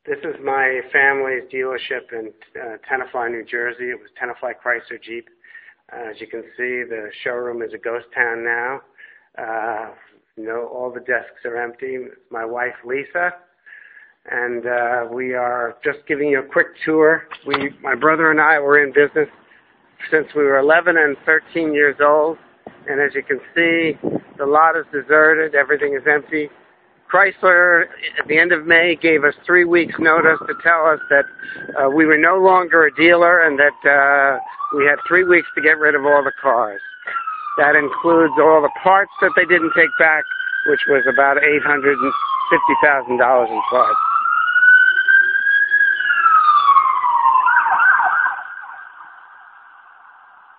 This is my family's dealership in Tenafly, New Jersey. It was Tenafly Chrysler Jeep. As you can see, the showroom is a ghost town now. All the desks are empty. It's my wife, Lisa, and we are just giving you a quick tour. My brother and I were in business since we were 11 and 13 years old, and as you can see, the lot is deserted. Everything is empty. Chrysler, at the end of May, gave us 3 weeks' notice to tell us that we were no longer a dealer and that we had 3 weeks to get rid of all the cars. That includes all the parts that they didn't take back, which was about $850,000 in parts.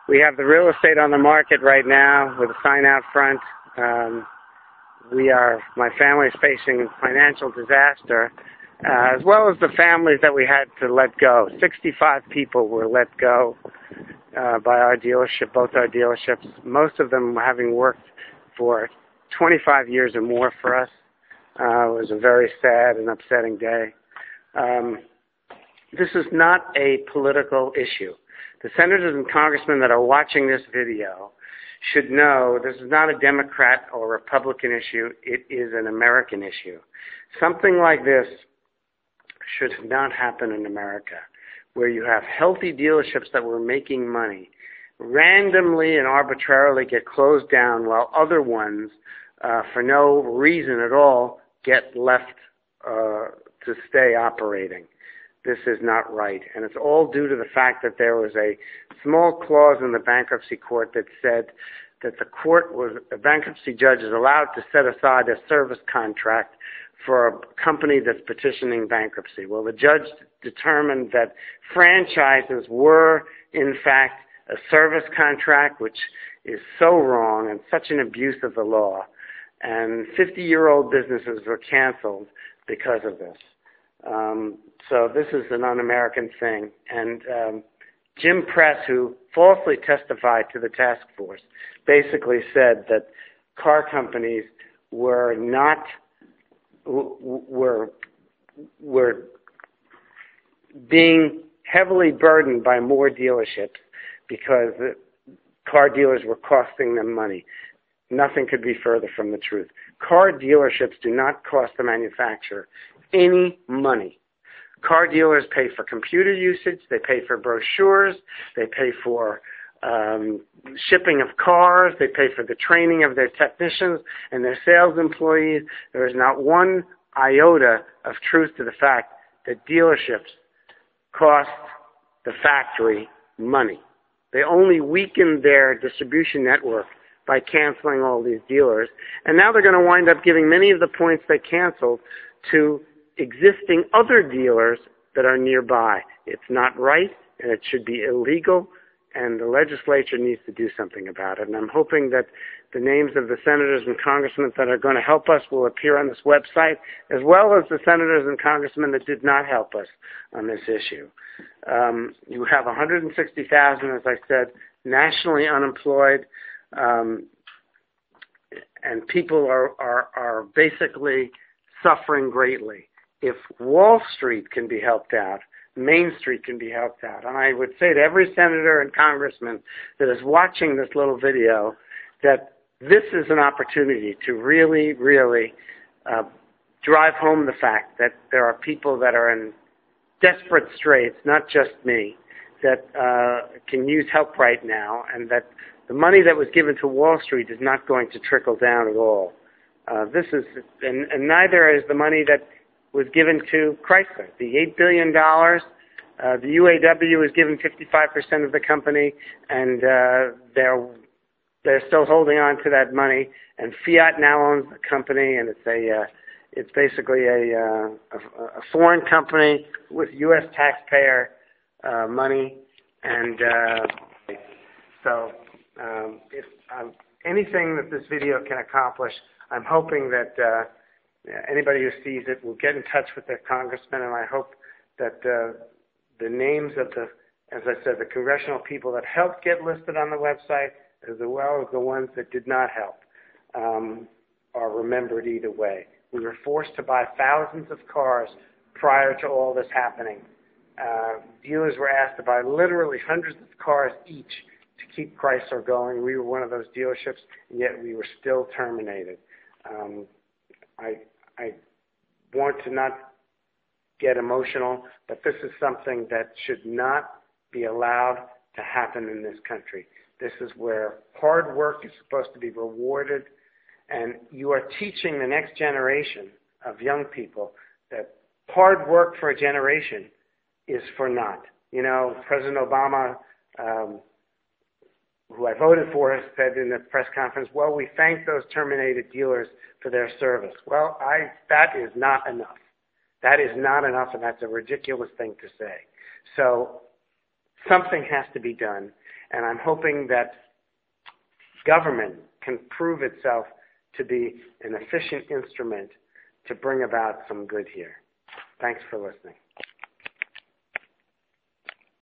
We have the real estate on the market right now with a sign out front. My family is facing financial disaster, as well as the families that we had to let go. 65 people were let go by our dealership, both our dealerships, most of them having worked for 25 years or more for us. It was a very sad and upsetting day. This is not a political issue. The senators and congressmen that are watching this video should know this is not a Democrat or Republican issue. It is an American issue. Something like this should not happen in America, where you have healthy dealerships that were making money randomly and arbitrarily get closed down while other ones, for no reason at all, get left to stay operating. This is not right. And it's all due to the fact that there was a small clause in the bankruptcy court that said that a bankruptcy judge is allowed to set aside a service contract for a company that's petitioning bankruptcy. Well, the judge determined that franchises were, in fact, a service contract, which is so wrong and such an abuse of the law. And 50-year-old businesses were canceled because of this. So this is an un-American thing. And Jim Press, who falsely testified to the task force, basically said that car companies were being heavily burdened by more dealerships because car dealers were costing them money. Nothing could be further from the truth. Car dealerships do not cost the manufacturer any money. Car dealers pay for computer usage, they pay for brochures, they pay for shipping of cars, they pay for the training of their technicians and their sales employees. There is not one iota of truth to the fact that dealerships cost the factory money. They only weaken their distribution network by canceling all these dealers. And now they're going to wind up giving many of the points they canceled to existing other dealers that are nearby. It's not right, and it should be illegal, and the legislature needs to do something about it. And I'm hoping that the names of the senators and congressmen that are going to help us will appear on this website, as well as the senators and congressmen that did not help us on this issue. You have 160,000, as I said, nationally unemployed, and people are basically suffering greatly. If Wall Street can be helped out, Main Street can be helped out. And I would say to every senator and congressman that is watching this little video that this is an opportunity to really, really drive home the fact that there are people that are in desperate straits, not just me, that can use help right now, and that the money that was given to Wall Street is not going to trickle down at all. And neither is the money that was given to Chrysler. The $8 billion, the UAW is given 55% of the company, and they're still holding on to that money. And Fiat now owns the company, and it's basically a foreign company with U.S. taxpayer money. And if anything that this video can accomplish, I'm hoping that anybody who sees it will get in touch with their congressman, and I hope that the names of as I said, the congressional people that helped get listed on the website, as well as the ones that did not help, are remembered either way. We were forced to buy thousands of cars prior to all this happening. Dealers were asked to buy literally hundreds of cars each to keep Chrysler going. We were one of those dealerships, and yet we were still terminated. I want to not get emotional, but this is something that should not be allowed to happen in this country. This is where hard work is supposed to be rewarded, and you are teaching the next generation of young people that hard work for a generation is for naught. You know, President Obama, who I voted for, said in the press conference, well, we thank those terminated dealers for their service. Well, that is not enough. That is not enough, and that's a ridiculous thing to say. So something has to be done, and I'm hoping that government can prove itself to be an efficient instrument to bring about some good here. Thanks for listening.